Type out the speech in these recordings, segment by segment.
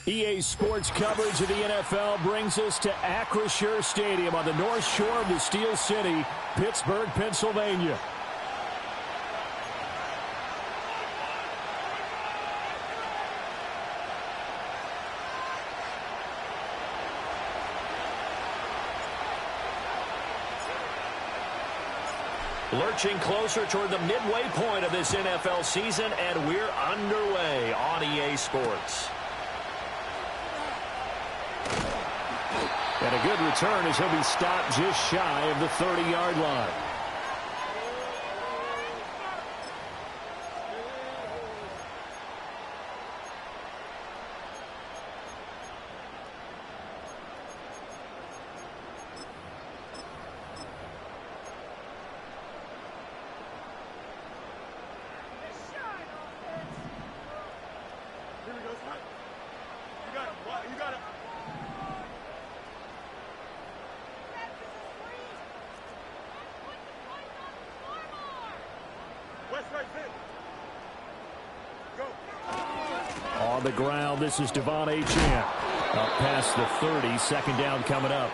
EA Sports coverage of the NFL brings us to Acrisure Stadium on the north shore of the Steel City, Pittsburgh, Pennsylvania. Lurching closer toward the midway point of this NFL season, and we're underway on EA Sports. And a good return as he'll be stopped just shy of the 30-yard line. On the ground, this is Devon Achane. Up past the 30, second down coming up.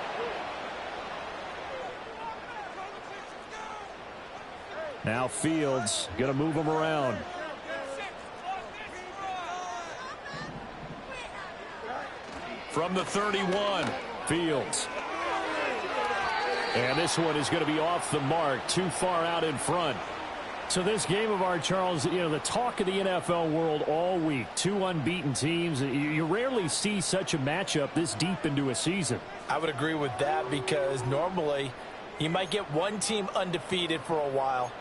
Now Fields going to move him around. From the 31, Fields. And this one is going to be off the mark, too far out in front. So this game of art, Charles, you know, the talk of the NFL world all week, two unbeaten teams. You rarely see such a matchup this deep into a season. I would agree with that because normally you might get one team undefeated for a while,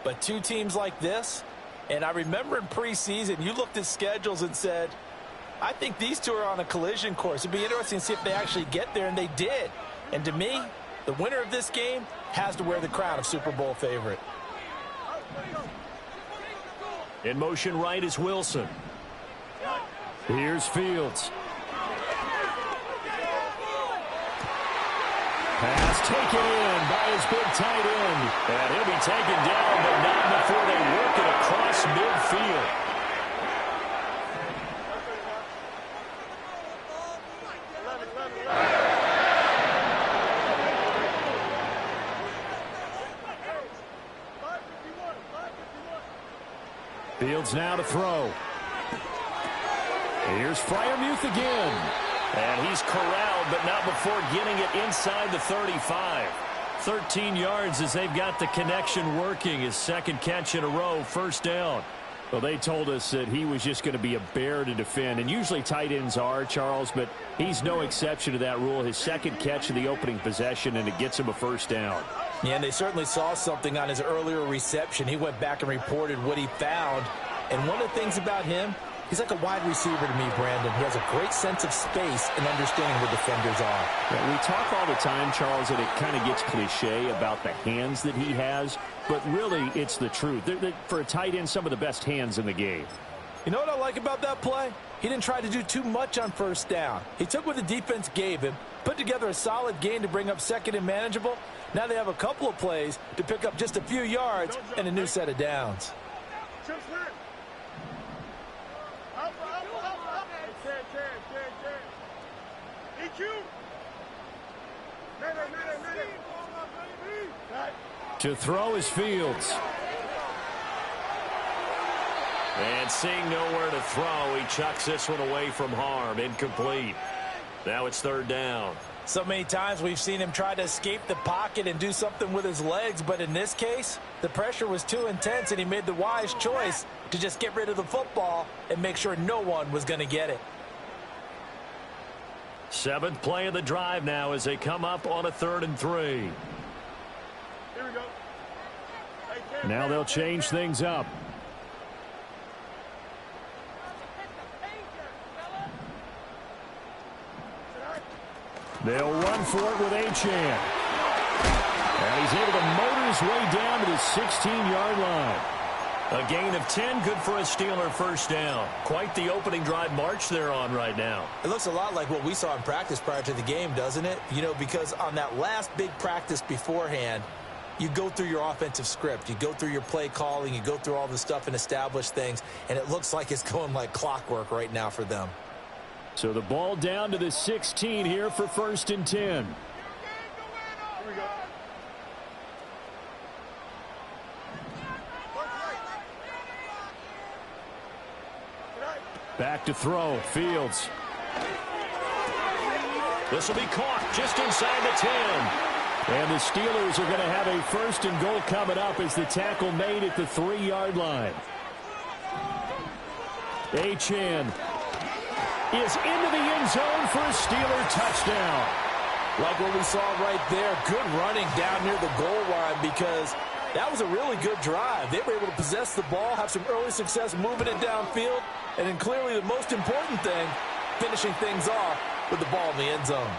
but two teams like this, and I remember in preseason you looked at schedules and said, I think these two are on a collision course. It'd be interesting to see if they actually get there, and they did. And to me, the winner of this game has to wear the crown of Super Bowl favorite. In motion right is Wilson. Here's Fields. Pass taken in by his big tight end. And he'll be taken down, but not before they work it across midfield. Fields now to throw. Here's Freiermuth again. And he's corralled, but not before getting it inside the 35. 13 yards as they've got the connection working. His second catch in a row, first down. Well, they told us that he was just going to be a bear to defend. And usually tight ends are, Charles, but he's no exception to that rule. His second catch of the opening possession, and it gets him a first down. Yeah, and they certainly saw something on his earlier reception. He went back and reported what he found. And one of the things about him, he's like a wide receiver to me, Brandon. He has a great sense of space and understanding where defenders are. Yeah, we talk all the time, Charles, and it kind of gets cliche about the hands that he has, but really it's the truth. For a tight end, some of the best hands in the game. You know what I like about that play? He didn't try to do too much on first down. He took what the defense gave him, put together a solid gain to bring up second and manageable. Now they have a couple of plays to pick up just a few yards and a new set of downs. To throw is Fields. And seeing nowhere to throw, he chucks this one away from harm. Incomplete. Now it's third down. So many times we've seen him try to escape the pocket and do something with his legs, but in this case, the pressure was too intense and he made the wise choice to just get rid of the football and make sure no one was going to get it. Seventh play of the drive now as they come up on a 3rd and 3. Here we go. Now they'll change things up. They'll run for it with Achane. And he's able to motor his way down to the 16-yard line. A gain of 10, good for a Steeler first down. Quite the opening drive march they're on right now. It looks a lot like what we saw in practice prior to the game, doesn't it? You know, because on that last big practice beforehand, you go through your offensive script. You go through your play calling. You go through all the stuff and establish things. And it looks like it's going like clockwork right now for them. So the ball down to the 16 here for 1st and 10. Here we go. Back to throw. Fields. This will be caught just inside the 10. And the Steelers are going to have a 1st and goal coming up as the tackle made at the 3-yard line. Achane is into the end zone for a Steeler touchdown. Like what we saw right there, good running down near the goal line because that was a really good drive. They were able to possess the ball, have some early success moving it downfield, and then clearly the most important thing, finishing things off with the ball in the end zone.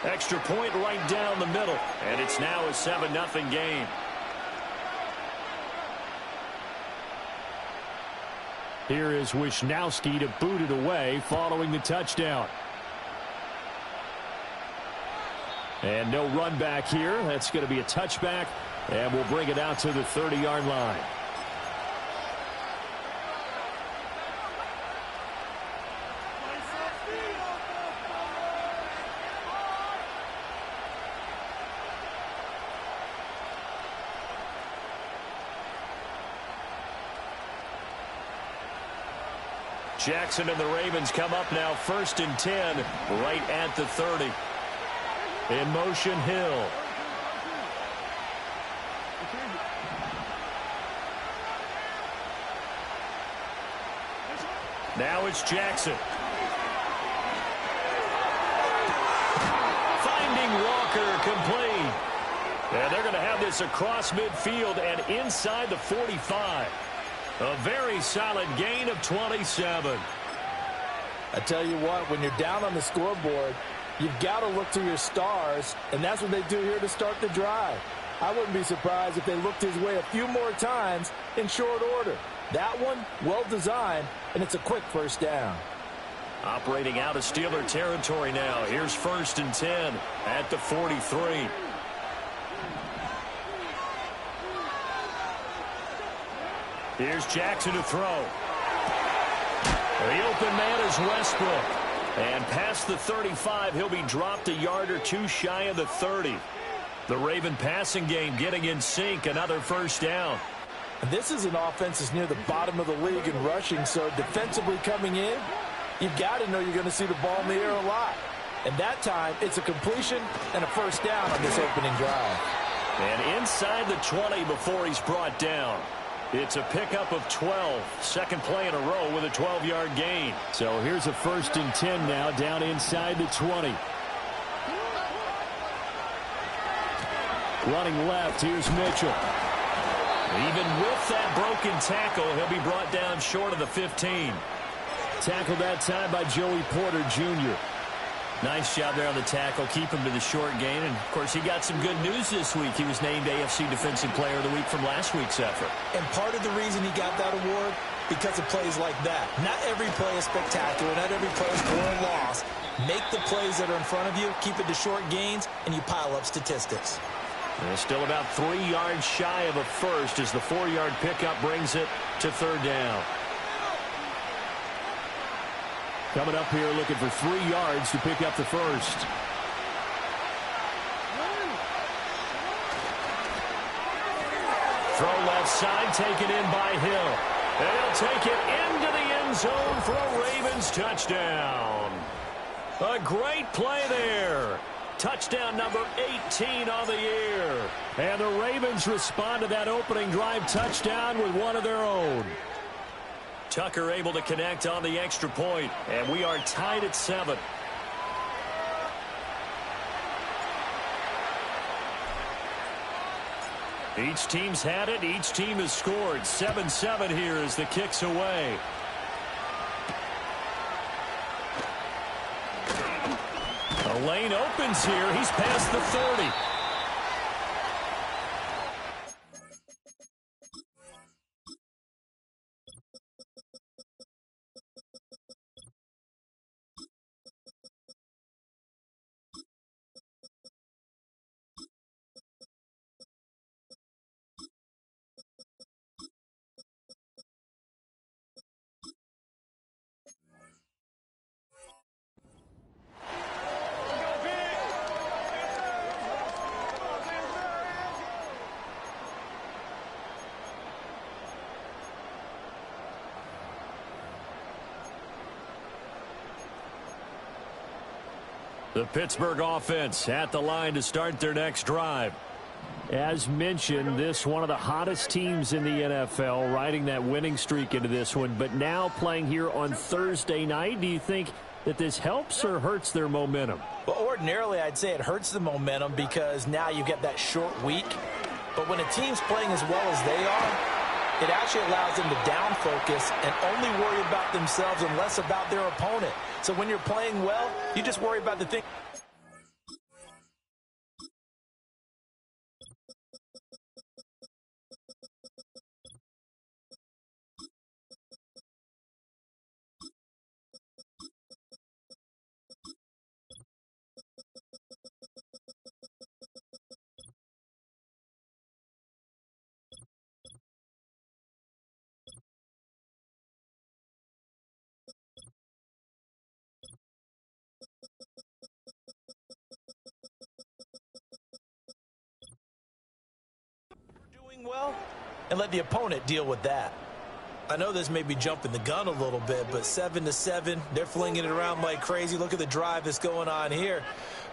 Extra point right down the middle, and it's now a 7-0 game. Here is Wisnowski to boot it away following the touchdown. And no run back here. That's going to be a touchback, and we'll bring it out to the 30-yard line. Jackson and the Ravens come up now 1st and 10 right at the 30. In motion, Hill. Now it's Jackson. Finding Walker complete. And they're going to have this across midfield and inside the 45. A very solid gain of 27. I tell you what, when you're down on the scoreboard, you've got to look to your stars, and that's what they do here to start the drive. I wouldn't be surprised if they looked his way a few more times in short order. That one, well designed, and it's a quick 1st down. Operating out of Steeler territory now. Here's 1st and 10 at the 43. Here's Jackson to throw. The open man is Westbrook. And past the 35, he'll be dropped a yard or two shy of the 30. The Raven passing game getting in sync, another 1st down. This is an offense that's near the bottom of the league in rushing, so defensively coming in, you've got to know you're going to see the ball in the air a lot. And that time, it's a completion and a 1st down on this opening drive. And inside the 20 before he's brought down. It's a pickup of 12. Second play in a row with a 12-yard gain. So here's a 1st and 10 now down inside the 20. Running left, here's Mitchell. Even with that broken tackle, he'll be brought down short of the 15. Tackled that time by Joey Porter Jr. Nice job there on the tackle. Keep him to the short gain. And, of course, he got some good news this week. He was named AFC Defensive Player of the Week from last week's effort. And part of the reason he got that award, because of plays like that. Not every play is spectacular. Not every play is score or loss. Make the plays that are in front of you, keep it to short gains, and you pile up statistics. And still about 3 yards shy of a 1st as the 4-yard pickup brings it to 3rd down. Coming up here looking for 3 yards to pick up the 1st. Throw left side, taken in by Hill. And he'll take it into the end zone for a Ravens touchdown. A great play there. Touchdown number 18 on the year. And the Ravens respond to that opening drive touchdown with one of their own. Tucker able to connect on the extra point, and we are tied at 7. Each team's had it. Each team has scored. 7-7 here as the kick's away. A lane opens here. He's past the 30. The Pittsburgh offense at the line to start their next drive. As mentioned, this one of the hottest teams in the NFL, riding that winning streak into this one, but now playing here on Thursday night. Do you think that this helps or hurts their momentum? Well, ordinarily, I'd say it hurts the momentum because now you get that short week. But when a team's playing as well as they are, it actually allows them to down focus and only worry about themselves and less about their opponent. So when you're playing well, you just worry about the thing. Well, and let the opponent deal with that. I know this may be jumping the gun a little bit, but 7-7, they're flinging it around like crazy. Look at the drive that's going on here.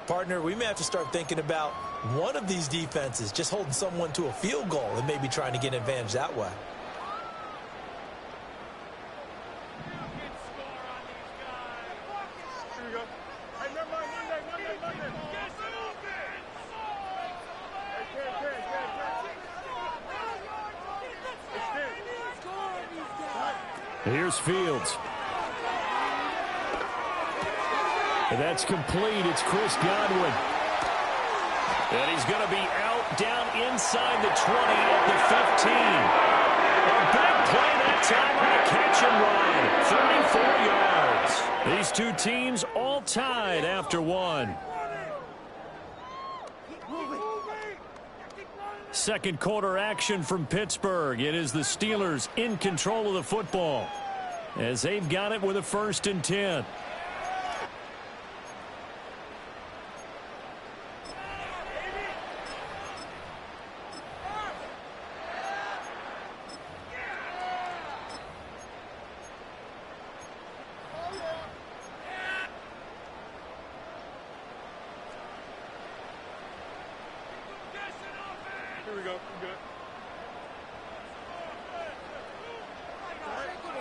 Partner, we may have to start thinking about one of these defenses just holding someone to a field goal and maybe trying to get an advantage that way. Here's Fields. And that's complete. It's Chris Godwin. And he's going to be out down inside the 20 at the 15. A big play that time on a catch and run. 34 yards. These two teams all tied after one. Second quarter action from Pittsburgh. It is the Steelers in control of the football as they've got it with a 1st and 10.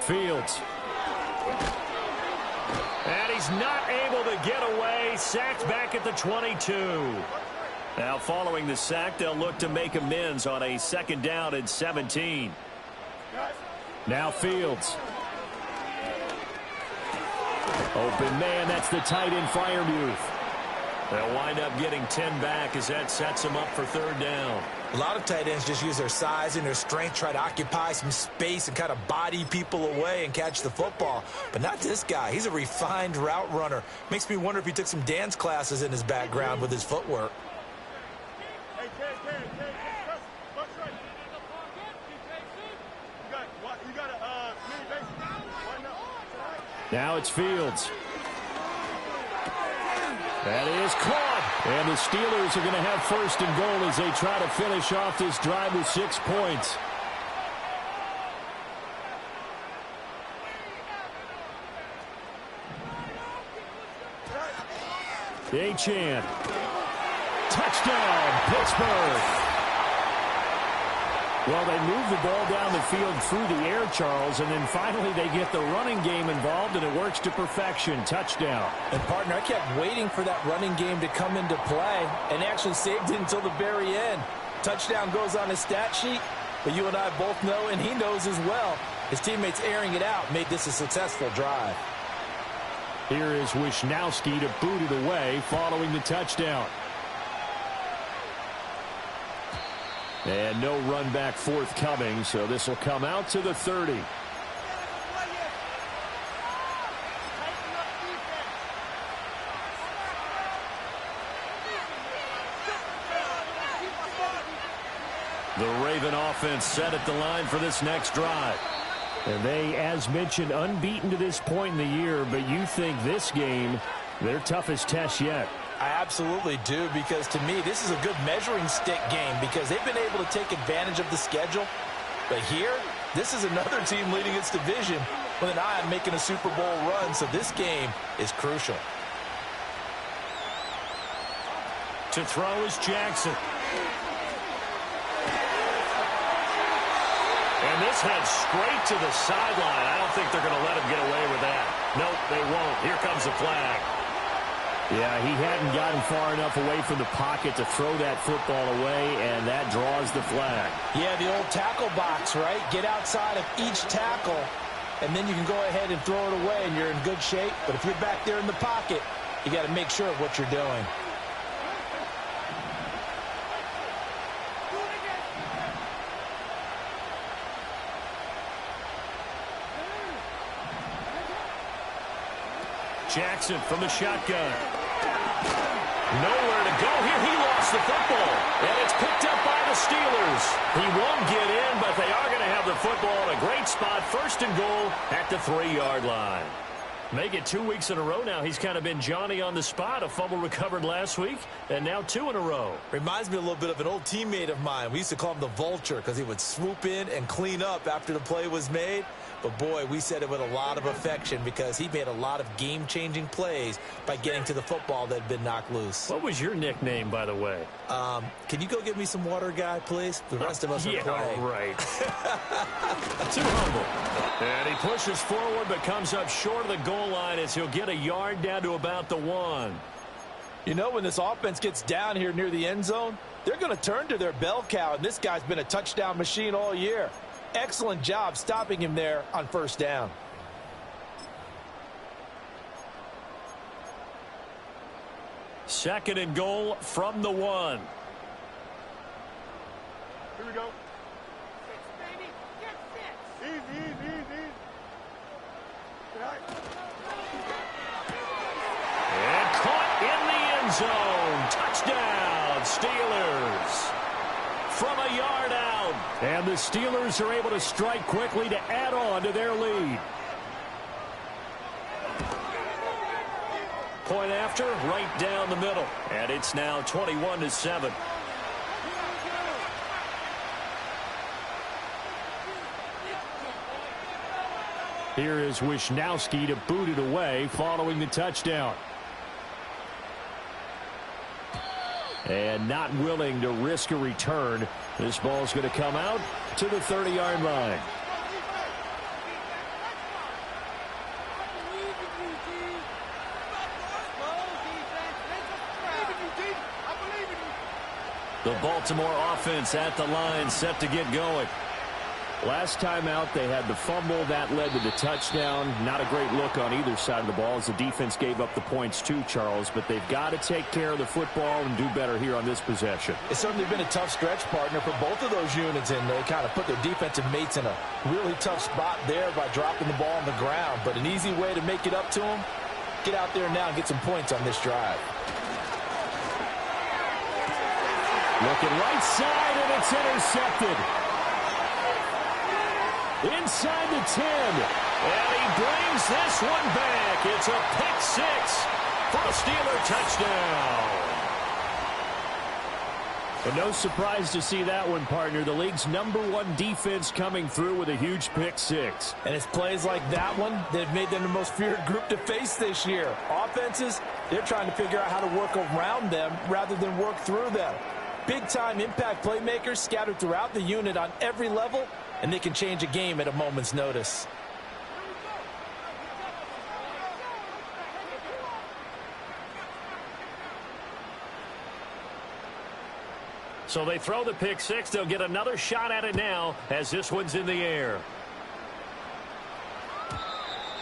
Fields. And he's not able to get away. Sacked back at the 22. Now following the sack, they'll look to make amends on a 2nd down and 17. Now Fields. Open man, that's the tight end Freiermuth. They'll wind up getting 10 back as that sets them up for 3rd down. A lot of tight ends just use their size and their strength, try to occupy some space and kind of body people away and catch the football. But not this guy. He's a refined route runner. Makes me wonder if he took some dance classes in his background with his footwork. Now it's Fields. That is caught. And the Steelers are going to have 1st and goal as they try to finish off this drive with 6 points. Achane. Touchdown, Pittsburgh. Well, they move the ball down the field through the air, Charles, and then finally they get the running game involved, and it works to perfection. Touchdown. And, partner, I kept waiting for that running game to come into play and actually saved it until the very end. Touchdown goes on his stat sheet, but you and I both know, and he knows as well, his teammates airing it out made this a successful drive. Here is Wisnowski to boot it away following the touchdown. And no run back forthcoming, so this will come out to the 30. The Raven offense set at the line for this next drive. And they, as mentioned, unbeaten to this point in the year, but you think this game, their toughest test yet. I absolutely do, because to me, this is a good measuring stick game because they've been able to take advantage of the schedule. But here, this is another team leading its division with an eye on making a Super Bowl run, so this game is crucial. To throw is Jackson. And this heads straight to the sideline. I don't think they're going to let him get away with that. Nope, they won't. Here comes the flag. Yeah, he hadn't gotten far enough away from the pocket to throw that football away, and that draws the flag. Yeah, the old tackle box, right? Get outside of each tackle, and then you can go ahead and throw it away, and you're in good shape. But if you're back there in the pocket, you got to make sure of what you're doing. Jackson from the shotgun. Nowhere to go here. He lost the football. And it's picked up by the Steelers. He won't get in, but they are going to have the football in a great spot. First and goal at the 3-yard line. Make it 2 weeks in a row now. He's kind of been Johnny on the spot. A fumble recovered last week, and now 2 in a row. Reminds me a little bit of an old teammate of mine. We used to call him the Vulture because he would swoop in and clean up after the play was made. But, boy, we said it with a lot of affection because he made a lot of game-changing plays by getting to the football that had been knocked loose. What was your nickname, by the way? Can you go get me some water, guy, please? The rest of us are playing. Right. Too humble. And he pushes forward but comes up short of the goal line as he'll get a yard down to about the 1. You know, when this offense gets down here near the end zone, they're going to turn to their bell cow, and this guy's been a touchdown machine all year. Excellent job stopping him there on first down. Second and goal from the 1. Here we go. 6, baby. Get 6. Easy, easy, easy. Right. And caught in the end zone. Touchdown, Steelers. From a yard out. And the Steelers are able to strike quickly to add on to their lead. Point after, right down the middle. And it's now 21-7. Here is Wisnowski to boot it away following the touchdown. And not willing to risk a return. This ball's going to come out to the 30-yard line. The Baltimore offense at the line, set to get going. Last time out, they had the fumble. That led to the touchdown. Not a great look on either side of the ball as the defense gave up the points too, Charles. But they've got to take care of the football and do better here on this possession. It's certainly been a tough stretch, partner, for both of those units. And they kind of put their defensive mates in a really tough spot there by dropping the ball on the ground. But an easy way to make it up to them, get out there now and get some points on this drive. Looking right side, and it's intercepted. Inside the 10. And he brings this one back. It's a pick 6 for a Steeler touchdown. But no surprise to see that one, partner. The league's #1 defense coming through with a huge pick 6. And it's plays like that one that have made them the most feared group to face this year. Offenses, they're trying to figure out how to work around them rather than work through them. Big-time impact playmakers scattered throughout the unit on every level, and they can change a game at a moment's notice. So they throw the pick 6. They'll get another shot at it now as this one's in the air.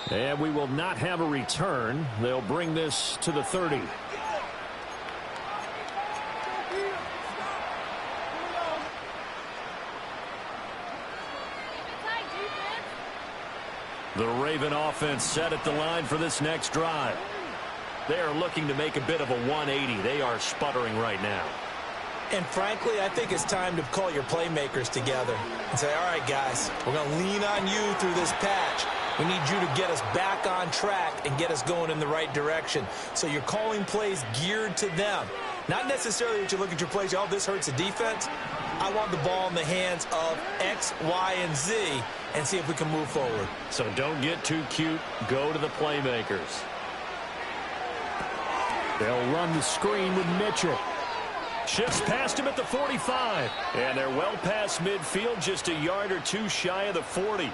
And we will not have a return. They'll bring this to the 30. The Raven offense set at the line for this next drive. They are looking to make a bit of a 180. They are sputtering right now. And frankly, I think it's time to call your playmakers together and say, all right, guys, we're going to lean on you through this patch. We need you to get us back on track and get us going in the right direction. So you're calling plays geared to them. Not necessarily that you look at your plays, oh, this hurts the defense. I want the ball in the hands of X, Y, and Z and see if we can move forward. So don't get too cute. Go to the playmakers. They'll run the screen with Mitchell. Shifts past him at the 45. And they're well past midfield, just a yard or two shy of the 40.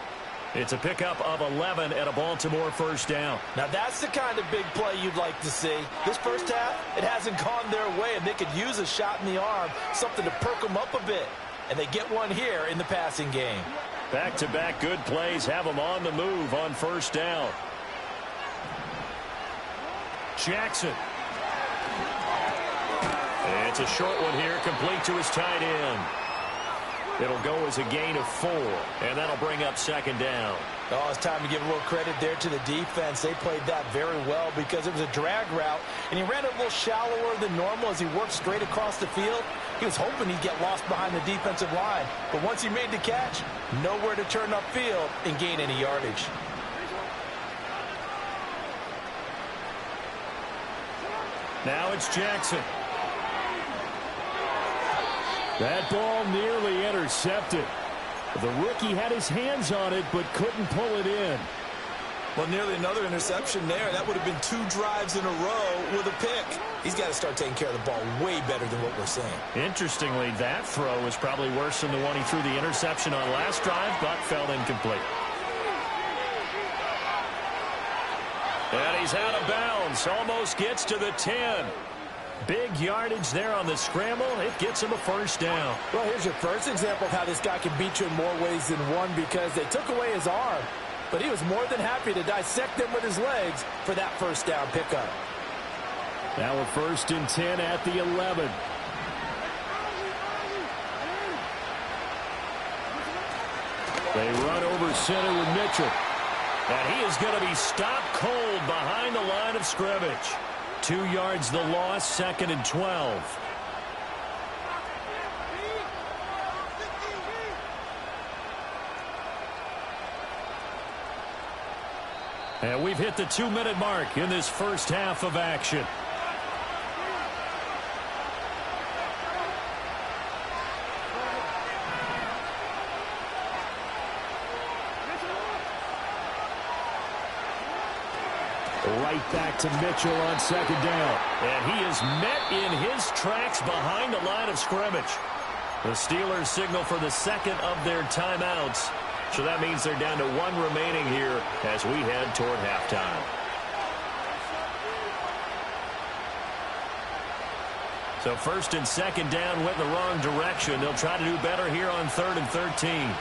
It's a pickup of 11 and a Baltimore first down. Now that's the kind of big play you'd like to see. This first half, it hasn't gone their way, and they could use a shot in the arm, something to perk them up a bit. And they get one here in the passing game. Back-to-back good plays have them on the move on first down. Jackson. It's a short one here, complete to his tight end. It'll go as a gain of 4, and that'll bring up second down. Oh, it's time to give a little credit there to the defense. They played that very well because it was a drag route, and he ran it a little shallower than normal as he worked straight across the field. He was hoping he'd get lost behind the defensive line, but once he made the catch, nowhere to turn upfield and gain any yardage. Now it's Jackson. That ball nearly intercepted. The rookie had his hands on it but couldn't pull it in. Well, nearly another interception there. That would have been 2 drives in a row with a pick. He's got to start taking care of the ball way better than what we're seeing. Interestingly, that throw was probably worse than the one he threw the interception on last drive, but fell incomplete. And he's out of bounds. Almost gets to the 10. Big yardage there on the scramble. It gets him a first down. Well, here's your first example of how this guy can beat you in more ways than one, because they took away his arm, but he was more than happy to dissect them with his legs for that first down pickup. Now a 1st and 10 at the 11. They run over center with Mitchell. And he is going to be stopped cold behind the line of scrimmage. 2 yards the loss, 2nd and 12. And we've hit the 2-minute mark in this first half of action. Right back to Mitchell on 2nd down. And he is met in his tracks behind the line of scrimmage. The Steelers signal for the 2nd of their timeouts. So that means they're down to 1 remaining here as we head toward halftime. So 1st and 2nd down went in the wrong direction. They'll try to do better here on 3rd and 13.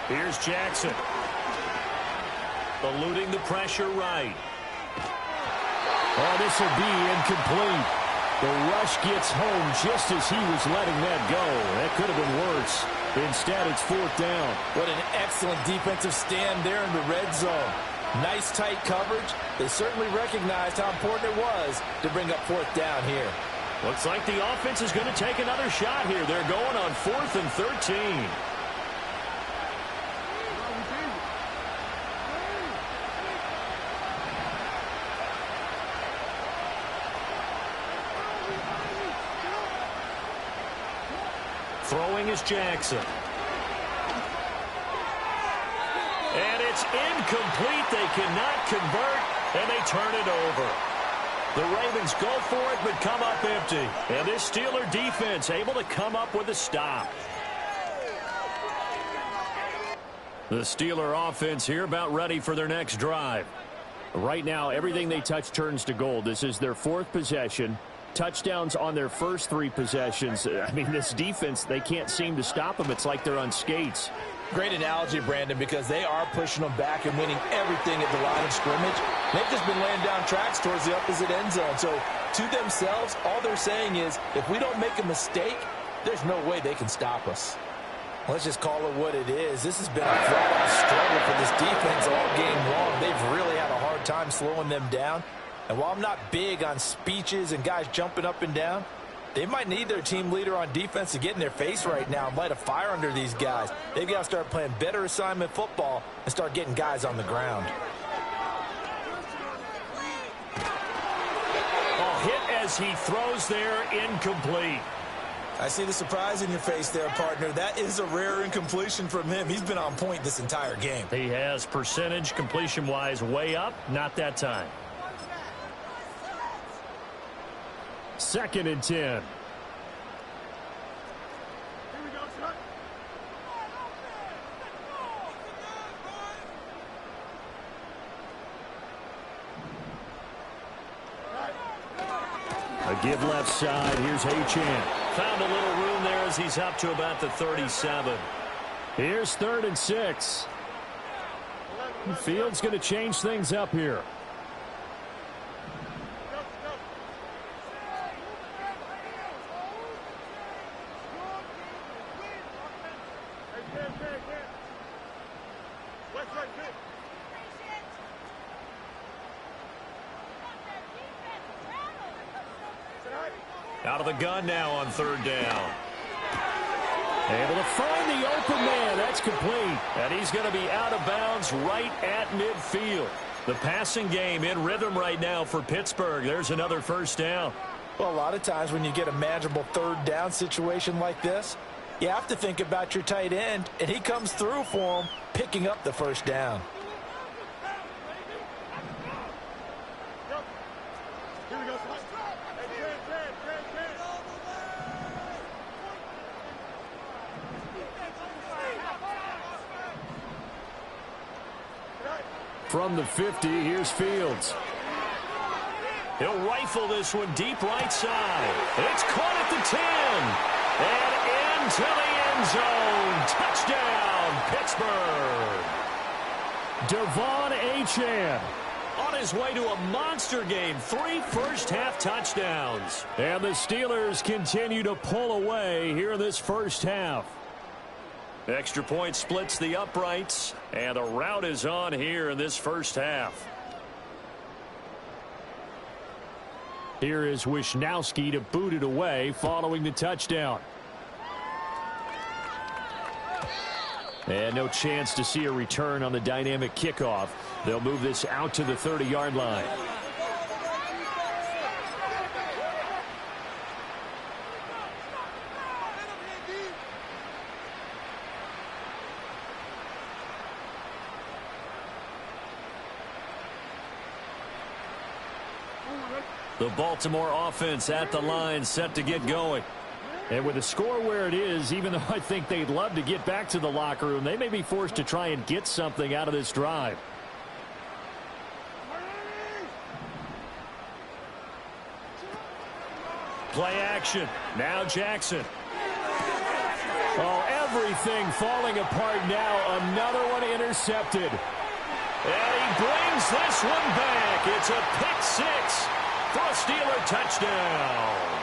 Here's Jackson. Eluding the pressure right. Oh, this will be incomplete. The rush gets home just as he was letting that go. That could have been worse. Instead, it's 4th down. What an excellent defensive stand there in the red zone. Nice tight coverage. They certainly recognized how important it was to bring up 4th down here. Looks like the offense is going to take another shot here. They're going on 4th and 13. Throwing is Jackson. And it's incomplete. They cannot convert, and they turn it over. The Ravens go for it, but come up empty. And this Steeler defense able to come up with a stop. The Steeler offense here about ready for their next drive. Right now, everything they touch turns to gold. This is their 4th possession. Touchdowns on their first 3 possessions. I mean, this defense, they can't seem to stop them. It's like they're on skates. Great analogy, Brandon, because they are pushing them back and winning everything at the line of scrimmage. They've just been laying down tracks towards the opposite end zone. So to themselves, all they're saying is, if we don't make a mistake, there's no way they can stop us. Let's just call it what it is. This has been a flat-out struggle for this defense all game long. They've really had a hard time slowing them down. And while I'm not big on speeches and guys jumping up and down, they might need their team leader on defense to get in their face right now and light a fire under these guys. They've got to start playing better assignment football and start getting guys on the ground. Oh, hit as he throws there, incomplete. I see the surprise in your face there, partner. That is a rare incompletion from him. He's been on point this entire game. He has percentage completion-wise way up, not that time. 2nd and 10. A give left side. Here's Achane. Found a little room there as he's up to about the 37. Here's 3rd and 6. Fields going to change things up here. Out of the gun now on 3rd down. Able to find the open man. That's complete. And he's going to be out of bounds right at midfield. The passing game in rhythm right now for Pittsburgh. There's another 1st down. Well, a lot of times when you get a manageable 3rd down situation like this, you have to think about your tight end, and he comes through for him, picking up the 1st down. From the 50, here's Fields. He'll rifle this one deep right side. It's caught at the 10. And into the end zone. Touchdown, Pittsburgh. Devon Achane. On his way to a monster game. 3 first-half touchdowns. And the Steelers continue to pull away here in this first half. Extra point splits the uprights, and the route is on here in this first half. Here is Wisnowski to boot it away following the touchdown. And no chance to see a return on the dynamic kickoff. They'll move this out to the 30-yard line. The Baltimore offense at the line, set to get going. And with the score where it is, even though I think they'd love to get back to the locker room, they may be forced to try and get something out of this drive. Play action. Now Jackson. Oh, everything falling apart now. Another one intercepted. And he brings this one back. It's a pick 6 for a Steeler touchdown.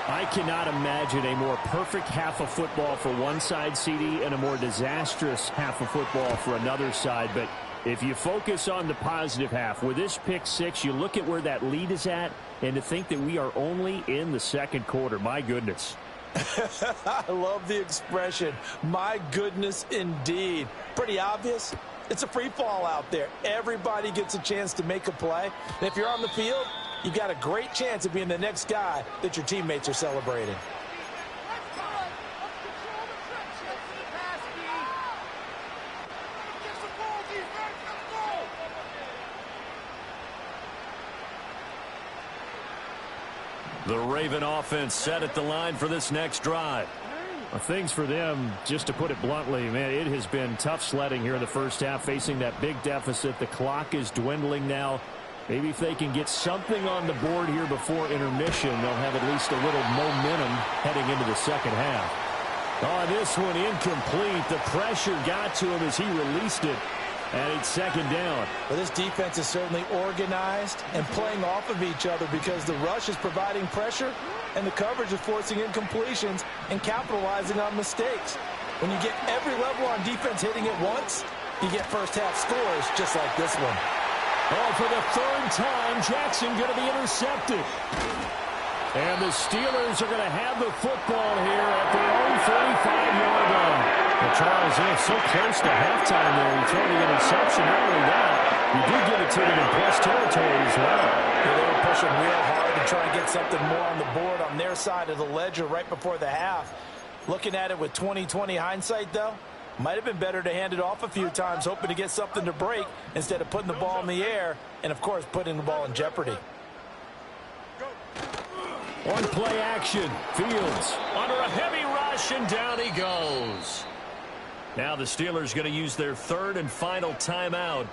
I cannot imagine a more perfect half of football for one side, CD, and a more disastrous half of football for another side. But if you focus on the positive half, with this pick 6, you look at where that lead is at, and to think that we are only in the second quarter. My goodness. I love the expression. My goodness, indeed. Pretty obvious. It's a free fall out there. Everybody gets a chance to make a play. And if you're on the field, you've got a great chance of being the next guy that your teammates are celebrating. The Raven offense set at the line for this next drive. Well, things for them, just to put it bluntly, man, it has been tough sledding here in the first half, facing that big deficit. The clock is dwindling now. Maybe if they can get something on the board here before intermission, they'll have at least a little momentum heading into the second half. Oh, this one incomplete. The pressure got to him as he released it. And it's second down. Well, this defense is certainly organized and playing off of each other because the rush is providing pressure and the coverage is forcing incompletions and capitalizing on mistakes. When you get every level on defense hitting at once, you get first half scores just like this one. Oh, for the third time, Jackson going to be intercepted. And the Steelers are going to have the football here at their own 45-yard line. Well, Charles, they're so close to halftime there. You throw the interception. Not only that, you do give it to them in plus territory as well. Yeah, they were pushing real hard and try and get something more on the board on their side of the ledger right before the half. Looking at it with 20/20 hindsight, though, might have been better to hand it off a few times, hoping to get something to break instead of putting the ball in the air and, of course, putting the ball in jeopardy. On play action, Fields under a heavy rush, and down he goes. Now the Steelers going to use their third and final timeout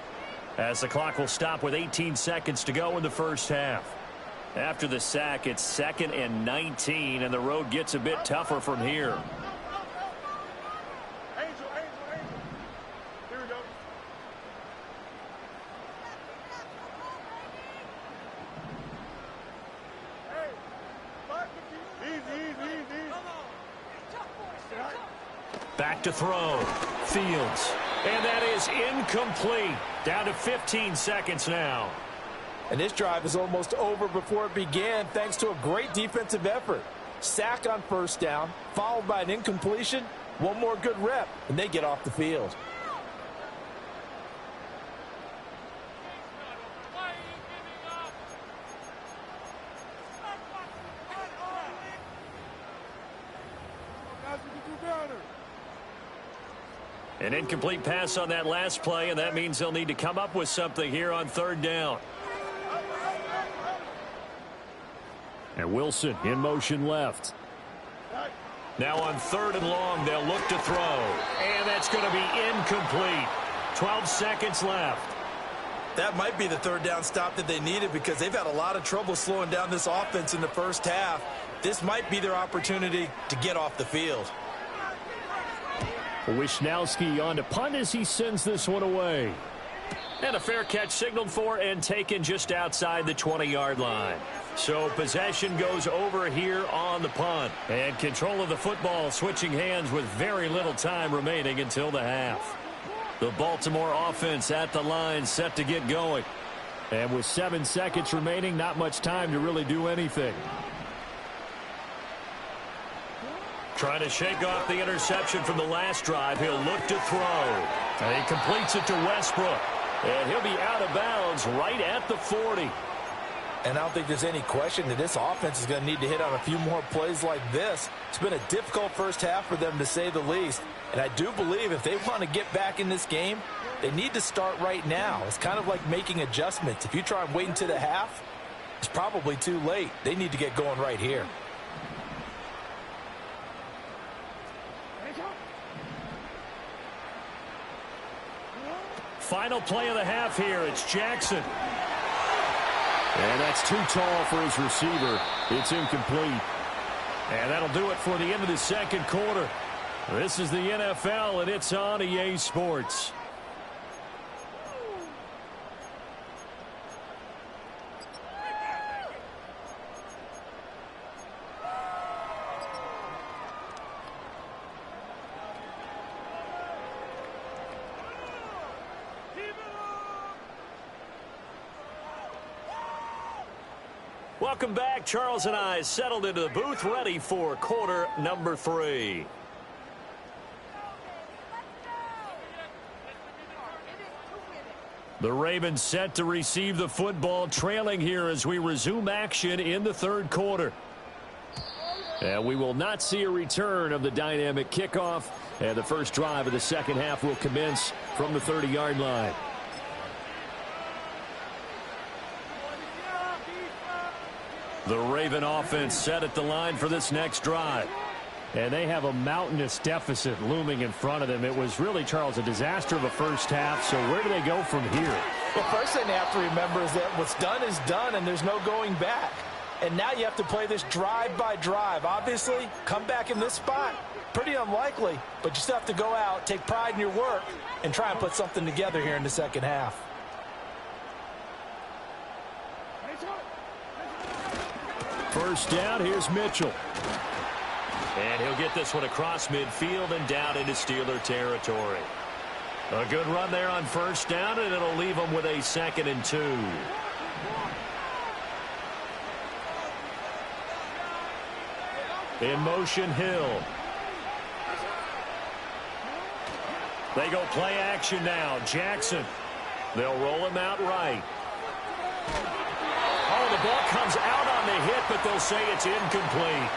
as the clock will stop with 18 seconds to go in the first half. After the sack, it's 2nd and 19, and the road gets a bit tougher from here. Here we go. Back to throw. Fields. And that is incomplete. Down to 15 seconds now. And this drive is almost over before it began thanks to a great defensive effort. Sack on first down, followed by an incompletion. One more good rep, and they get off the field. An incomplete pass on that last play, and that means they'll need to come up with something here on third down. And Wilson in motion left. Now on 3rd and long, they'll look to throw. And that's going to be incomplete. 12 seconds left. That might be the third down stop that they needed because they've had a lot of trouble slowing down this offense in the first half. This might be their opportunity to get off the field. Wishnowski on to punt as he sends this one away. And a fair catch signaled for and taken just outside the 20-yard line. So possession goes over here on the punt. And control of the football switching hands with very little time remaining until the half. The Baltimore offense at the line set to get going. And with 7 seconds remaining, not much time to really do anything. Trying to shake off the interception from the last drive. He'll look to throw. And he completes it to Westbrook. And he'll be out of bounds right at the 40. And I don't think there's any question that this offense is going to need to hit on a few more plays like this. It's been a difficult first half for them, to say the least. And I do believe if they want to get back in this game, they need to start right now. It's kind of like making adjustments. If you try and wait until the half, it's probably too late. They need to get going right here. Final play of the half here. It's Jackson. And that's too tall for his receiver. It's incomplete. And that'll do it for the end of the second quarter. This is the NFL, and it's on EA Sports. Welcome back. Charles and I settled into the booth, ready for quarter number 3. The Ravens set to receive the football, trailing here as we resume action in the third quarter. And we will not see a return of the dynamic kickoff, and the first drive of the second half will commence from the 30-yard line. The Raven offense set at the line for this next drive. And they have a mountainous deficit looming in front of them. It was really, Charles, a disaster of a first half. So where do they go from here? Well, first thing they have to remember is that what's done is done, and there's no going back. And now you have to play this drive by drive. Obviously, come back in this spot, pretty unlikely. But you still have to go out, take pride in your work, and try and put something together here in the second half. First down, here's Mitchell. And he'll get this one across midfield and down into Steeler territory. A good run there on first down, and it'll leave them with a 2nd and 2. In motion, Hill. They go play action now. Jackson. They'll roll him out right. Oh, the ball comes out on the but they'll say it's incomplete.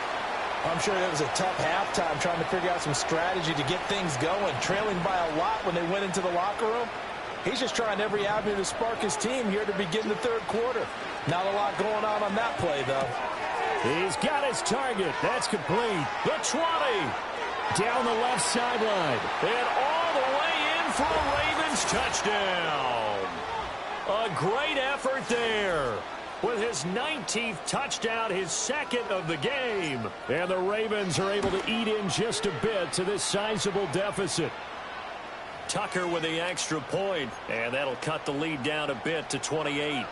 I'm sure that was a tough halftime trying to figure out some strategy to get things going. Trailing by a lot when they went into the locker room. He's just trying every avenue to spark his team here to begin the third quarter. Not a lot going on that play, though. He's got his target. That's complete. The 20. Down the left sideline. And all the way in for a Ravens touchdown. A great effort there. With his 19th touchdown, his second of the game. And the Ravens are able to eat in just a bit to this sizable deficit. Tucker with the extra point, and that'll cut the lead down a bit to 28.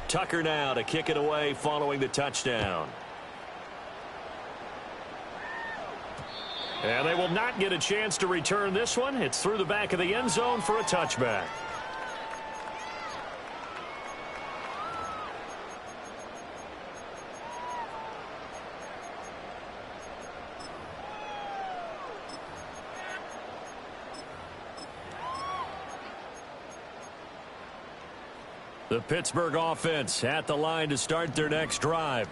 Tucker now to kick it away following the touchdown. And they will not get a chance to return this one. It's through the back of the end zone for a touchback. The Pittsburgh offense at the line to start their next drive.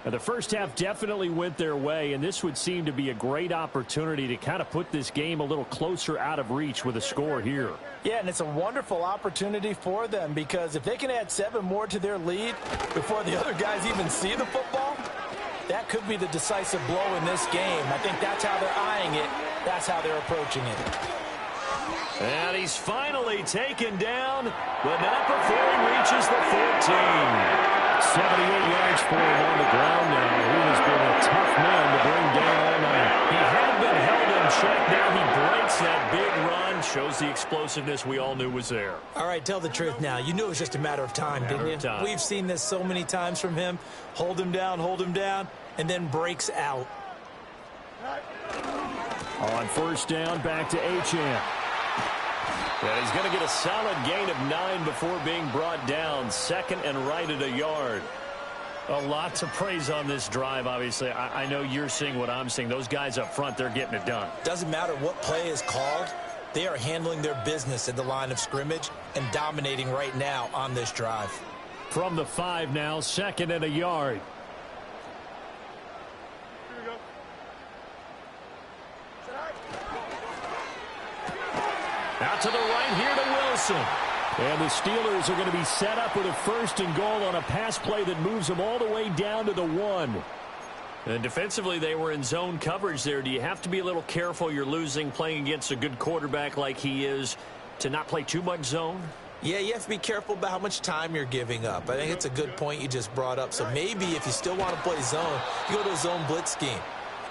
Now, the first half definitely went their way, and this would seem to be a great opportunity to kind of put this game a little closer out of reach with a score here. Yeah, and it's a wonderful opportunity for them because if they can add 7 more to their lead before the other guys even see the football, that could be the decisive blow in this game. I think that's how they're eyeing it. That's how they're approaching it. And he's finally taken down, but not before he reaches the 14. 78 yards for him on the ground now. He has been a tough man to bring down all night. He had been held in check. Now he breaks that big run. Shows the explosiveness we all knew was there. All right, tell the truth now. You knew it was just a matter of time, didn't you? We've seen this so many times from him. Hold him down, and then breaks out. On first down, back to Achane. And he's going to get a solid gain of 9 before being brought down. Second and right at a yard. A lot to praise on this drive, obviously. I know you're seeing what I'm seeing. Those guys up front, they're getting it done. Doesn't matter what play is called. They are handling their business at the line of scrimmage and dominating right now on this drive. From the 5 now, second and a yard. Out to the right here to Wilson. And the Steelers are going to be set up with a first and goal on a pass play that moves them all the way down to the 1. And defensively, they were in zone coverage there. Do you have to be a little careful? You're losing playing against a good quarterback like he is to not play too much zone? Yeah, you have to be careful about how much time you're giving up. I think it's a good point you just brought up. So maybe if you still want to play zone, you go to a zone blitz scheme.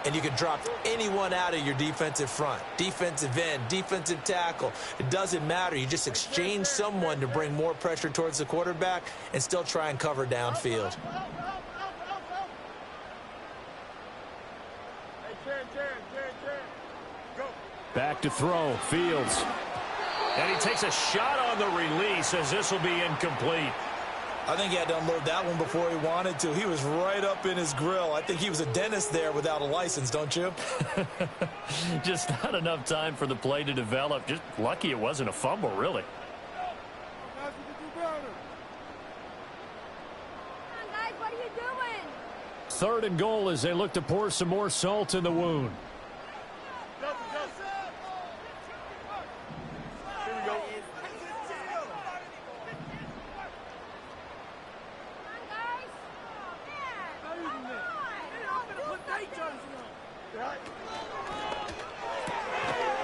And you can drop anyone out of your defensive front. Defensive end, defensive tackle. It doesn't matter. You just exchange someone to bring more pressure towards the quarterback and still try and cover downfield. Back to throw, Fields. And he takes a shot on the release as this will be incomplete. I think he had to unload that one before he wanted to. He was right up in his grill. I think he was a dentist there without a license, don't you? Just not enough time for the play to develop. Just lucky it wasn't a fumble, really. Third and goal as they look to pour some more salt in the wound.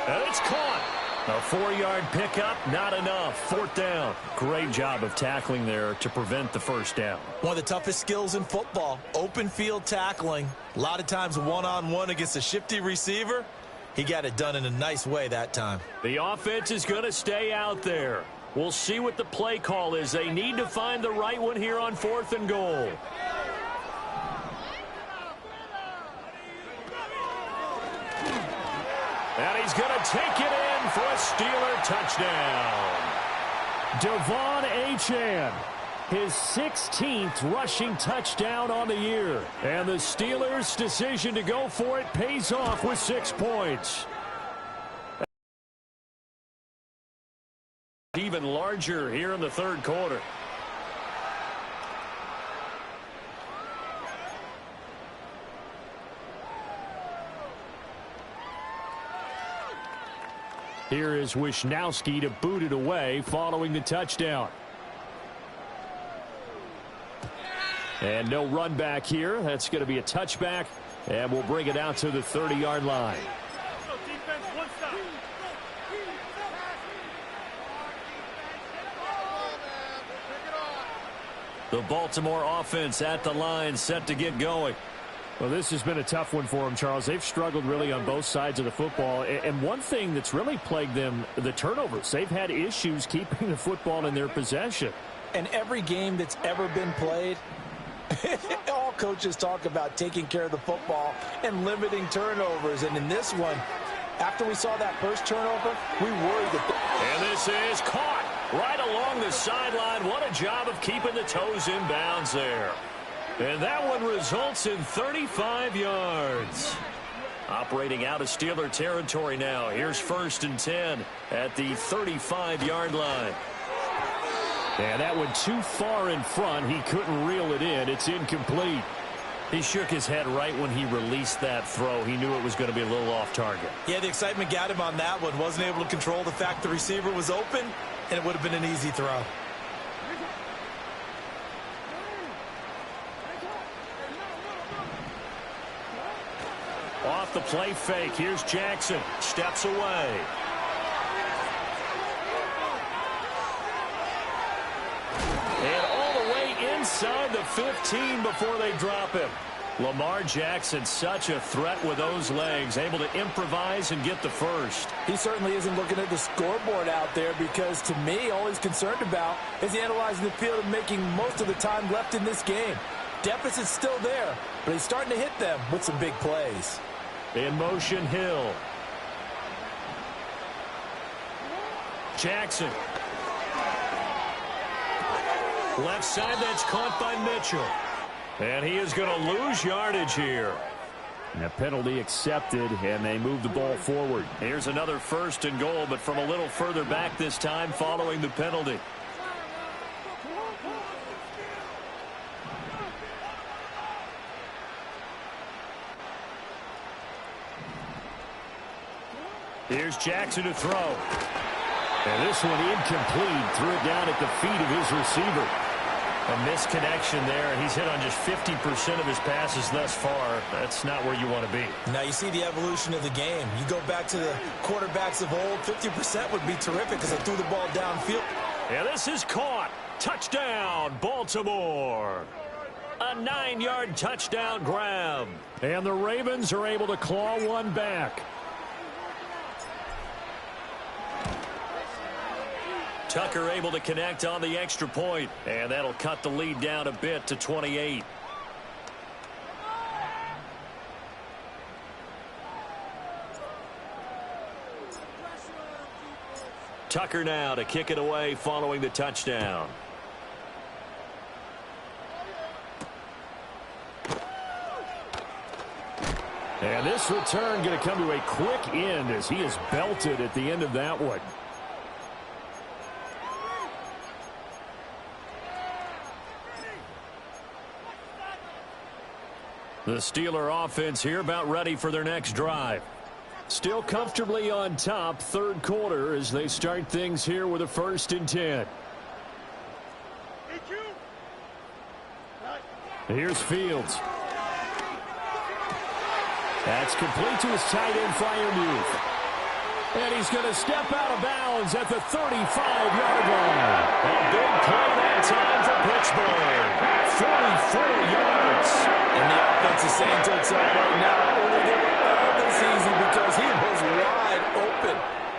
And it's caught. A 4-yard pickup, not enough. Fourth down. Great job of tackling there to prevent the first down. One of the toughest skills in football, open field tackling. A lot of times one-on-one against a shifty receiver. He got it done in a nice way that time. The offense is going to stay out there. We'll see what the play call is. They need to find the right one here on 4th and goal. And he's going to take it in for a Steeler touchdown. Devon Achane, his 16th rushing touchdown on the year. And the Steelers' decision to go for it pays off with 6 points. even larger here in the third quarter. Here is Wisnowski to boot it away following the touchdown. And no run back here. That's going to be a touchback. And we'll bring it out to the 30-yard line. The Baltimore offense at the line, set to get going. Well, this has been a tough one for them, Charles. They've struggled really on both sides of the football. And one thing that's really plagued them, the turnovers. They've had issues keeping the football in their possession. And every game that's ever been played, all coaches talk about taking care of the football and limiting turnovers. And in this one, after we saw that first turnover, we worried that... And this is caught right along the sideline. What a job of keeping the toes in bounds there. And that one results in 35 yards. Operating out of Steeler territory now. Here's 1st and 10 at the 35-yard line. And that one too far in front. He couldn't reel it in. It's incomplete. He shook his head right when he released that throw. He knew it was going to be a little off target. Yeah, the excitement got him on that one. Wasn't able to control the fact the receiver was open, and it would have been an easy throw. Off the play fake. Here's Jackson. Steps away. And all the way inside the 15 before they drop him. Lamar Jackson, such a threat with those legs, able to improvise and get the first. He certainly isn't looking at the scoreboard out there because, to me, all he's concerned about is analyzing the field and making most of the time left in this game. Deficit's still there, but he's starting to hit them with some big plays. In motion, Hill. Jackson. Left side, that's caught by Mitchell. And he is going to lose yardage here. And a penalty accepted, and they move the ball forward. Here's another 1st and goal, but from a little further back this time following the penalty. Here's Jackson to throw. And this one incomplete. Threw it down at the feet of his receiver. A misconnection there. He's hit on just 50% of his passes thus far. That's not where you want to be. Now you see the evolution of the game. You go back to the quarterbacks of old, 50% would be terrific because they threw the ball downfield. And this is caught. Touchdown, Baltimore. A 9-yard touchdown grab. And the Ravens are able to claw one back. Tucker able to connect on the extra point, and that'll cut the lead down a bit to 28. Tucker now to kick it away following the touchdown. And this return going to come to a quick end as he is belted at the end of that one. The Steeler offense here about ready for their next drive. Still comfortably on top, third quarter as they start things here with a 1st and 10. Here's Fields. That's complete to his tight end, Freiermuth. And he's going to step out of bounds at the 35-yard line. A big play that time for Pittsburgh. 44 yards. And the offense is saying to itself right now, only they were all this easy because he was wide open.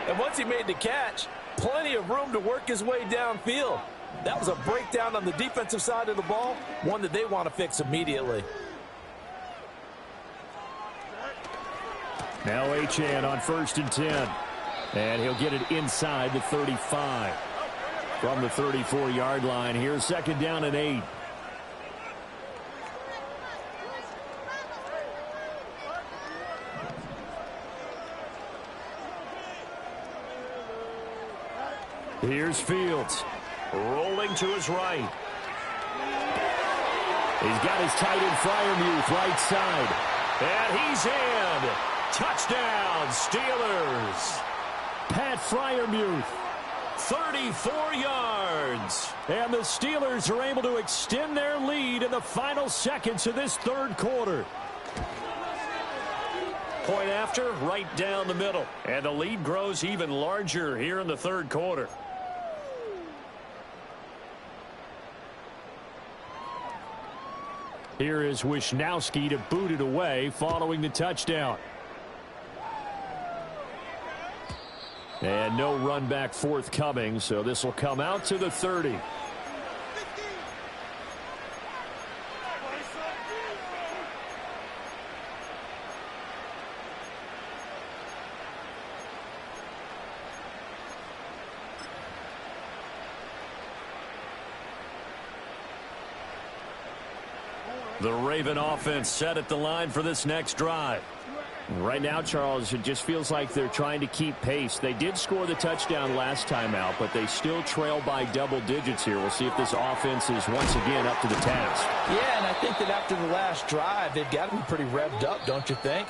And once he made the catch, plenty of room to work his way downfield. That was a breakdown on the defensive side of the ball, one that they want to fix immediately. Now Achane on 1st and 10. And he'll get it inside the 35. From the 34-yard line here, 2nd down and 8. Here's Fields. Rolling to his right. He's got his tight end Freiermuth right side. And he's in. Touchdown, Steelers. Pat Freiermuth, 34 yards. And the Steelers are able to extend their lead in the final seconds of this third quarter. Point after, right down the middle. And the lead grows even larger here in the third quarter. Here is Wishnowsky to boot it away following the touchdown. And no run back forthcoming, so this will come out to the 30. The Raven offense set at the line for this next drive. Right now, Charles, it just feels like they're trying to keep pace. They did score the touchdown last time out, but they still trail by double digits here. We'll see if this offense is once again up to the task. Yeah, and I think that after the last drive, they've got to be pretty revved up, don't you think?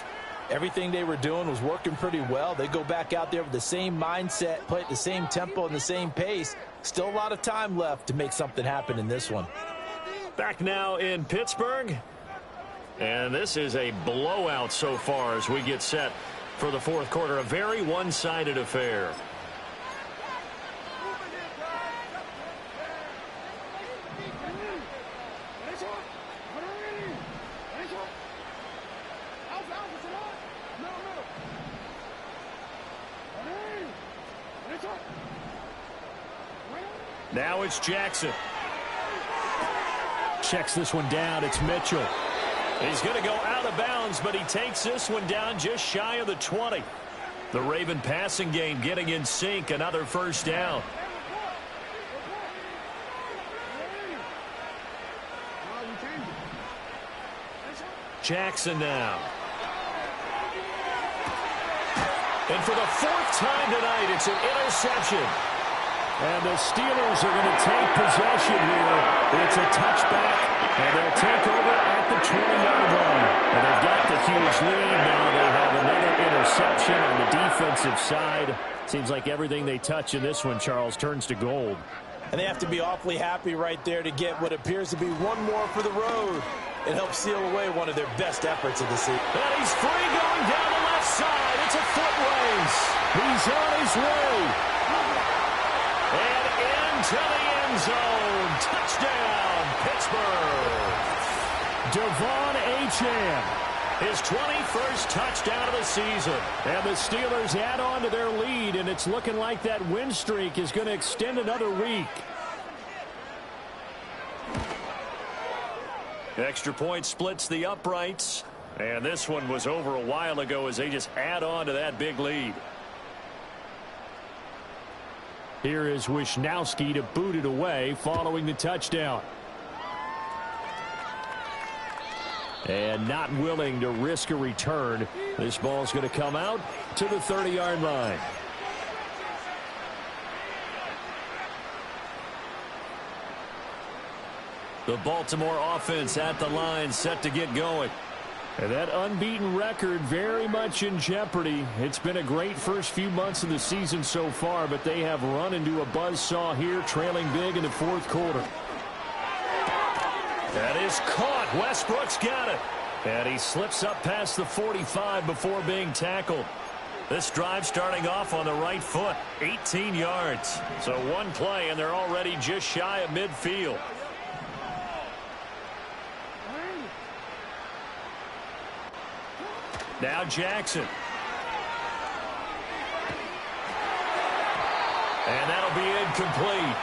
Everything they were doing was working pretty well. They go back out there with the same mindset, play at the same tempo and the same pace. Still a lot of time left to make something happen in this one. Back now in Pittsburgh. And this is a blowout so far as we get set for the fourth quarter. A very one-sided affair. Now it's Jackson. Checks this one down. It's Mitchell. He's going to go out of bounds, but he takes this one down just shy of the 20. The Raven passing game getting in sync. Another first down. Jackson now. And for the fourth time tonight, it's an interception. And the Steelers are going to take possession here. It's a touchback. And they'll take over at the 20-yard line. And they've got the huge lead. Now they have another interception on the defensive side. Seems like everything they touch in this one, Charles, turns to gold. And they have to be awfully happy right there to get what appears to be one more for the road. It helps seal away one of their best efforts of the season. And he's free going down the left side. It's a foot race. He's on his way. And into the end zone. Touchdown, Pittsburgh. Devon Achane, his 21st touchdown of the season. And the Steelers add on to their lead, and it's looking like that win streak is going to extend another week. Extra point splits the uprights. And this one was over a while ago as they just add on to that big lead. Here is Wishnowsky to boot it away following the touchdown. And not willing to risk a return. This ball's going to come out to the 30-yard line. The Baltimore offense at the line, set to get going. And that unbeaten record very much in jeopardy. It's been a great first few months of the season so far, but they have run into a buzzsaw here, trailing big in the fourth quarter. That is caught. Westbrook's got it. And he slips up past the 45 before being tackled. This drive starting off on the right foot, 18 yards. So one play, and they're already just shy of midfield. Now Jackson. And that'll be incomplete.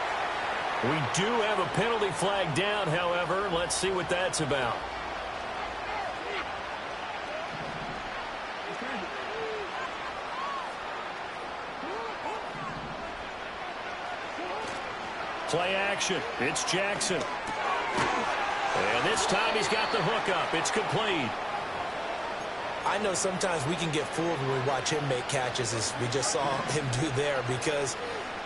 We do have a penalty flag down, however. Let's see what that's about. Play action. It's Jackson. And this time he's got the hook up. It's complete. I know sometimes we can get fooled when we watch him make catches, as we just saw him do there, because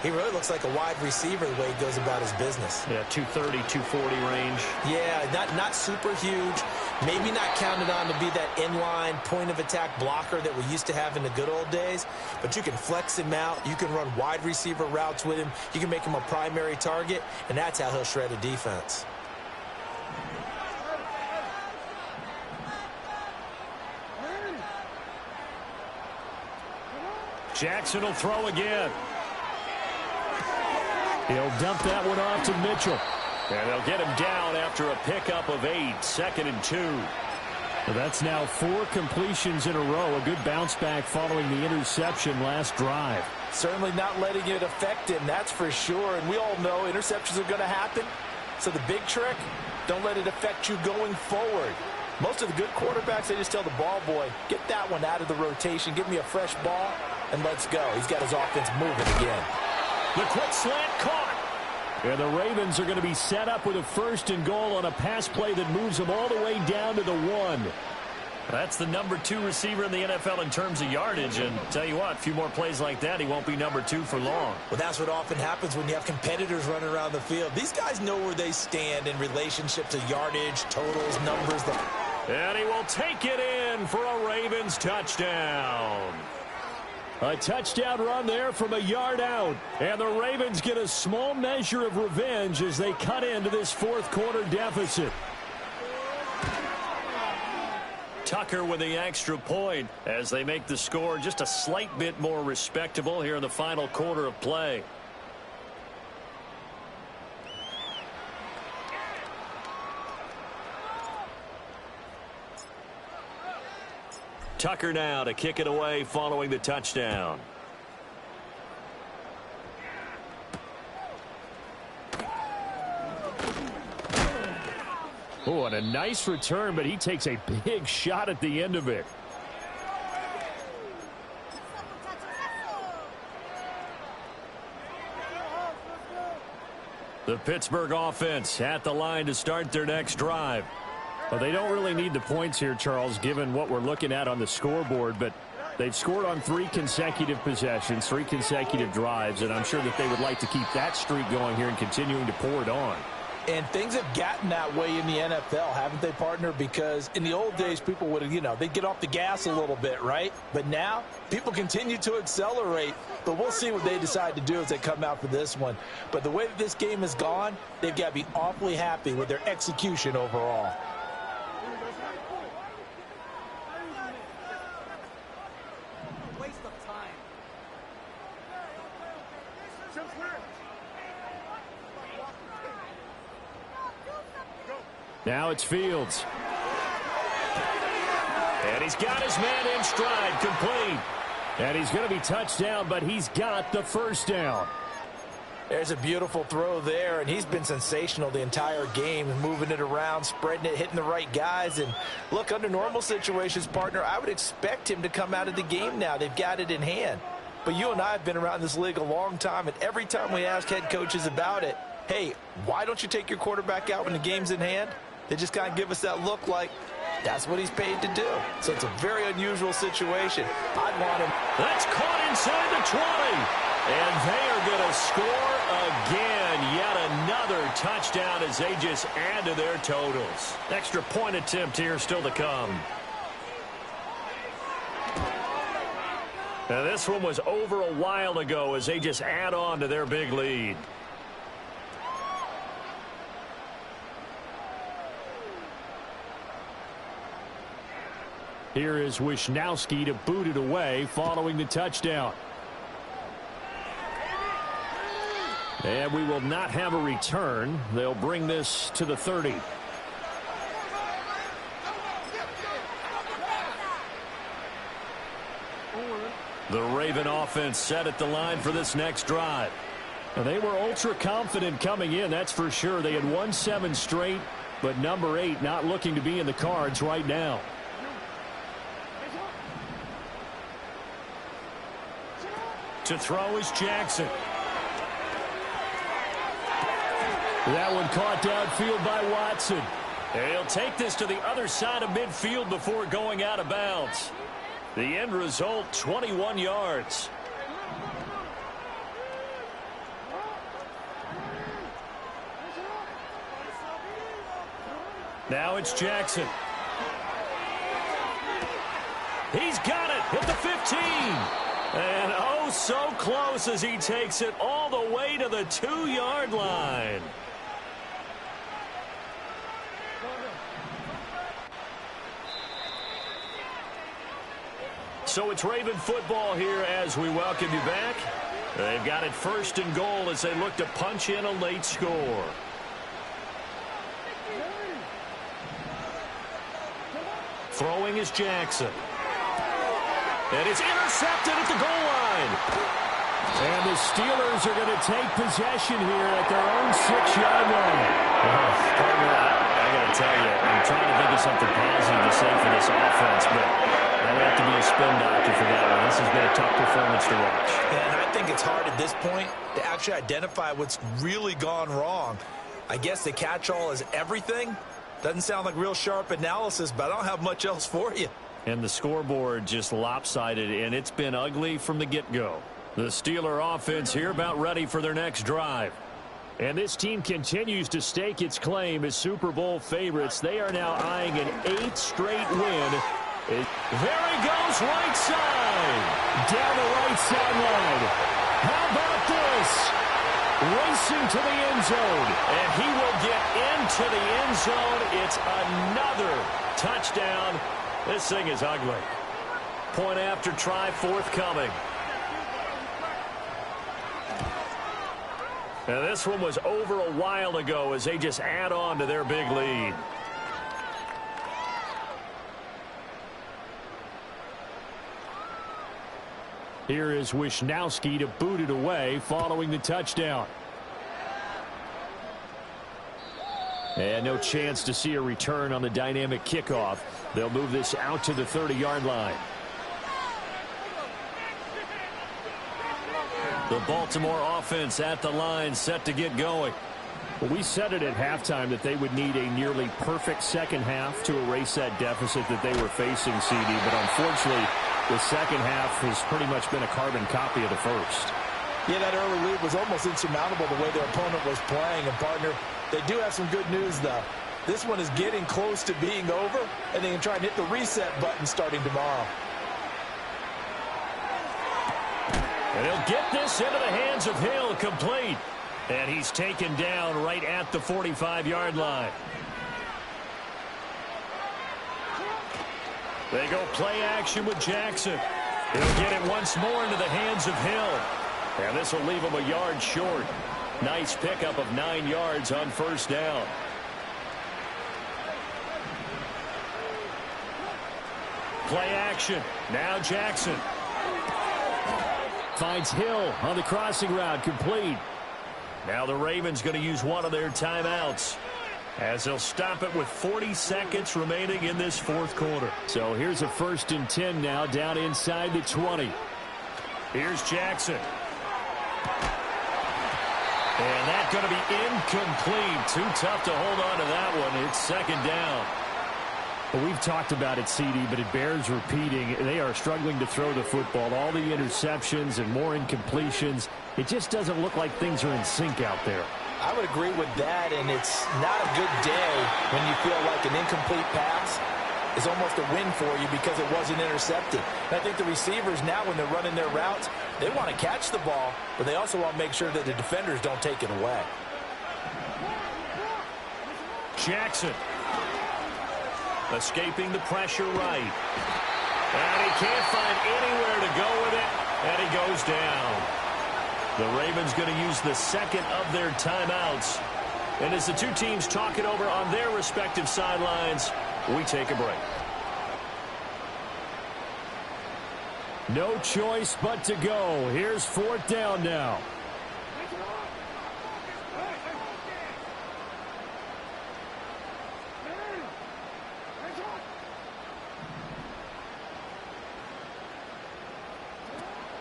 He really looks like a wide receiver the way he goes about his business. Yeah, 230, 240 range. Yeah, not super huge. Maybe not counted on to be that inline point-of-attack blocker that we used to have in the good old days. But you can flex him out. You can run wide receiver routes with him. You can make him a primary target, and that's how he'll shred a defense. Jackson will throw again. He'll dump that one off to Mitchell. And they'll get him down after a pickup of 8, 2nd and 2. Well, that's now 4 completions in a row. A good bounce back following the interception last drive. Certainly not letting it affect him, that's for sure. And we all know interceptions are going to happen. So the big trick, don't let it affect you going forward. Most of the good quarterbacks, they just tell the ball boy, get that one out of the rotation, give me a fresh ball, and let's go. He's got his offense moving again. The quick slant caught. And the Ravens are going to be set up with a 1st and goal on a pass play that moves them all the way down to the 1. That's the number 2 receiver in the NFL in terms of yardage. And tell you what, a few more plays like that, he won't be number 2 for long. Well, that's what often happens when you have competitors running around the field. These guys know where they stand in relationship to yardage, totals, numbers. And he will take it in for a Ravens touchdown. A touchdown run there from a yard out. And the Ravens get a small measure of revenge as they cut into this 4th quarter deficit. Tucker with the extra point as they make the score just a slight bit more respectable here in the final quarter of play. Tucker now to kick it away following the touchdown. Oh, and a nice return, but he takes a big shot at the end of it. The Pittsburgh offense at the line to start their next drive. Well, they don't really need the points here, Charles, given what we're looking at on the scoreboard, but they've scored on 3 consecutive possessions, 3 consecutive drives, and I'm sure that they would like to keep that streak going here and continuing to pour it on. And things have gotten that way in the NFL, haven't they, partner? Because in the old days, people would, they'd get off the gas a little bit, right? But now, people continue to accelerate. But we'll see what they decide to do as they come out for this one. But the way that this game has gone, they've got to be awfully happy with their execution overall. Now it's Fields. And he's got his man in stride, complete. And he's going to be touched down, but he's got the 1st down. There's a beautiful throw there, and he's been sensational the entire game, moving it around, spreading it, hitting the right guys. And look, under normal situations, partner, I would expect him to come out of the game now. They've got it in hand. But you and I have been around this league a long time, and every time we ask head coaches about it, hey, why don't you take your quarterback out when the game's in hand? They just kind of give us that look like that's what he's paid to do. So it's a very unusual situation. I'd want him. That's caught inside the 20. And they are going to score again. Yet another touchdown as they just add to their totals. Extra point attempt here still to come. Now this one was over a while ago as they just add on to their big lead. Here is Wisnowski to boot it away following the touchdown. And we will not have a return. They'll bring this to the 30. The Raven offense set at the line for this next drive. Well, they were ultra confident coming in, that's for sure. They had won 7 straight, but number 8 not looking to be in the cards right now. To throw is Jackson. That one caught downfield by Watson. And he'll take this to the other side of midfield before going out of bounds. The end result, 21 yards. Now it's Jackson. He's got it at the 15. And oh, so close as he takes it all the way to the 2-yard line. So it's Raven football here as we welcome you back. They've got it 1st and goal as they look to punch in a late score. Throwing is Jackson. And it's intercepted at the goal line. And the Steelers are going to take possession here at their own 6-yard line. I got to tell you, I'm trying to think of something positive to say for this offense, but I would have to be a spin doctor for that one. This has been a tough performance to watch. And I think it's hard at this point to actually identify what's really gone wrong. I guess the catch-all is everything. Doesn't sound like real sharp analysis, but I don't have much else for you. And the scoreboard just lopsided, and it's been ugly from the get-go. The Steeler offense here about ready for their next drive. And this team continues to stake its claim as Super Bowl favorites. They are now eyeing an 8th straight win. There he goes, right side. Down the right sideline. How about this? Racing to the end zone. And he will get into the end zone. It's another touchdown. This thing is ugly. Point after try forthcoming. Now this one was over a while ago as they just add on to their big lead. Here is Wisnowski to boot it away following the touchdown. And no chance to see a return on the dynamic kickoff. They'll move this out to the 30-yard line. The Baltimore offense at the line, set to get going. Well, we said it at halftime that they would need a nearly perfect second half to erase that deficit that they were facing, CD. But unfortunately, the second half has pretty much been a carbon copy of the first. Yeah, that early lead was almost insurmountable the way their opponent was playing. And, partner, they do have some good news, though. This one is getting close to being over, and they can try and hit the reset button starting tomorrow. And he'll get this into the hands of Hill, complete. And he's taken down right at the 45-yard line. They go play action with Jackson. He'll get it once more into the hands of Hill. And this will leave him a yard short. Nice pickup of 9 yards on first down. Play action. Now Jackson. Finds Hill on the crossing route, complete. Now the Ravens going to use one of their timeouts as they'll stop it with 40 seconds remaining in this fourth quarter. So here's a 1st and 10 now down inside the 20. Here's Jackson. And that's going to be incomplete. Too tough to hold on to that one. It's 2nd down. Well, we've talked about it, CD, but it bears repeating. They are struggling to throw the football. All the interceptions and more incompletions. It just doesn't look like things are in sync out there. I would agree with that, and it's not a good day when you feel like an incomplete pass is almost a win for you because it wasn't intercepted. And I think the receivers now, when they're running their routes, they want to catch the ball, but they also want to make sure that the defenders don't take it away. Jackson. Escaping the pressure right. And he can't find anywhere to go with it, and he goes down. The Ravens going to use the 2nd of their timeouts. And as the two teams talk it over on their respective sidelines, we take a break. No choice but to go. Here's 4th down now.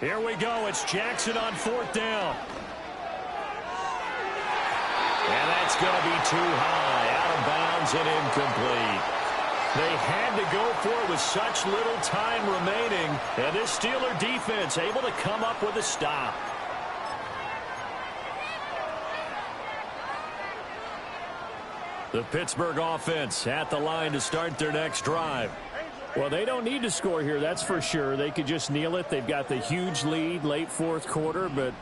Here we go. It's Jackson on 4th down. And that's going to be too high. Out of bounds and incomplete. They had to go for it with such little time remaining. And this Steeler defense able to come up with a stop. The Pittsburgh offense at the line to start their next drive. Well, they don't need to score here, that's for sure. They could just kneel it. They've got the huge lead late fourth quarter, but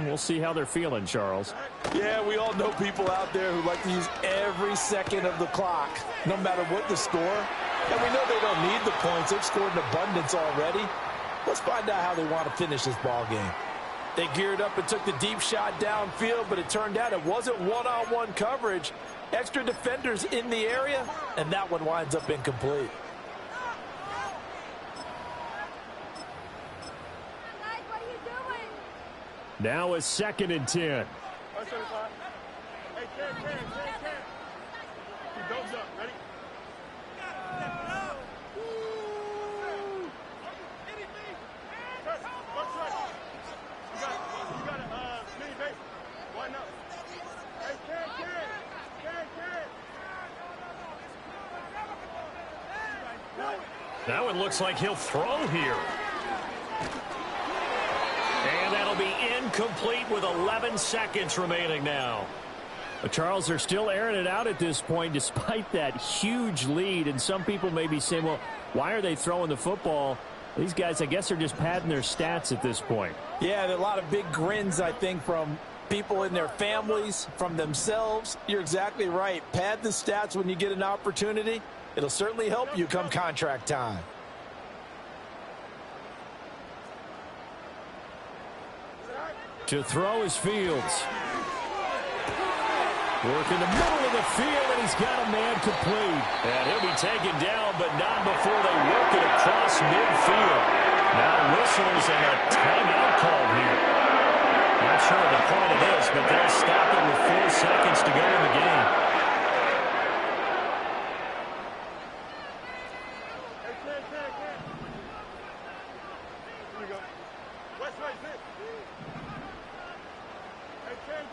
we'll see how they're feeling, Charles. Yeah, we all know people out there who like to use every second of the clock, no matter what the score. And we know they don't need the points. They've scored in abundance already. Let's find out how they want to finish this ball game. They geared up and took the deep shot downfield, but it turned out it wasn't one-on-one coverage. Extra defenders in the area, and that one winds up incomplete. Now it's 2nd and 10. Hey, Cam. Keep those up. Ready? What's right? You got a mini base. Why not? Hey, Cam. That one looks like he'll throw here. And that'll be incomplete with 11 seconds remaining now. But Charles, they're still airing it out at this point despite that huge lead. And some people may be saying, well, why are they throwing the football? These guys, I guess, are just padding their stats at this point. Yeah, there are a lot of big grins, I think, from people in their families, from themselves. You're exactly right. Pad the stats when you get an opportunity. It'll certainly help you come contract time. To throw is Fields. Work in the middle of the field, and he's got a man complete. And he'll be taken down, but not before they work it across midfield. Now whistles and a timeout call here. Not sure of the point of this, but they'll stop it with 4 seconds to go in the game. Here we go. West right six. Hey, Cam.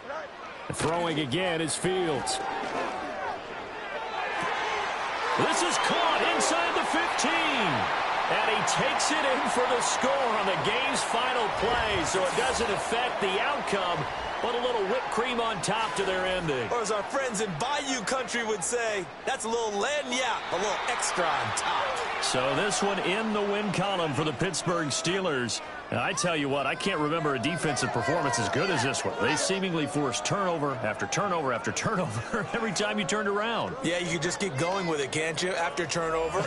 Right. Throwing again is Fields. This is caught inside the 15. And he takes it in for the score on the game's final play, so it doesn't affect the outcome, but a little whipped cream on top to their ending. Or as our friends in Bayou Country would say, that's a little lagniappe, a little extra on top. So this one in the win column for the Pittsburgh Steelers. And I tell you what, I can't remember a defensive performance as good as this one. They seemingly forced turnover after turnover after turnover every time you turned around. Yeah, you can just keep going with it, can't you? After turnover,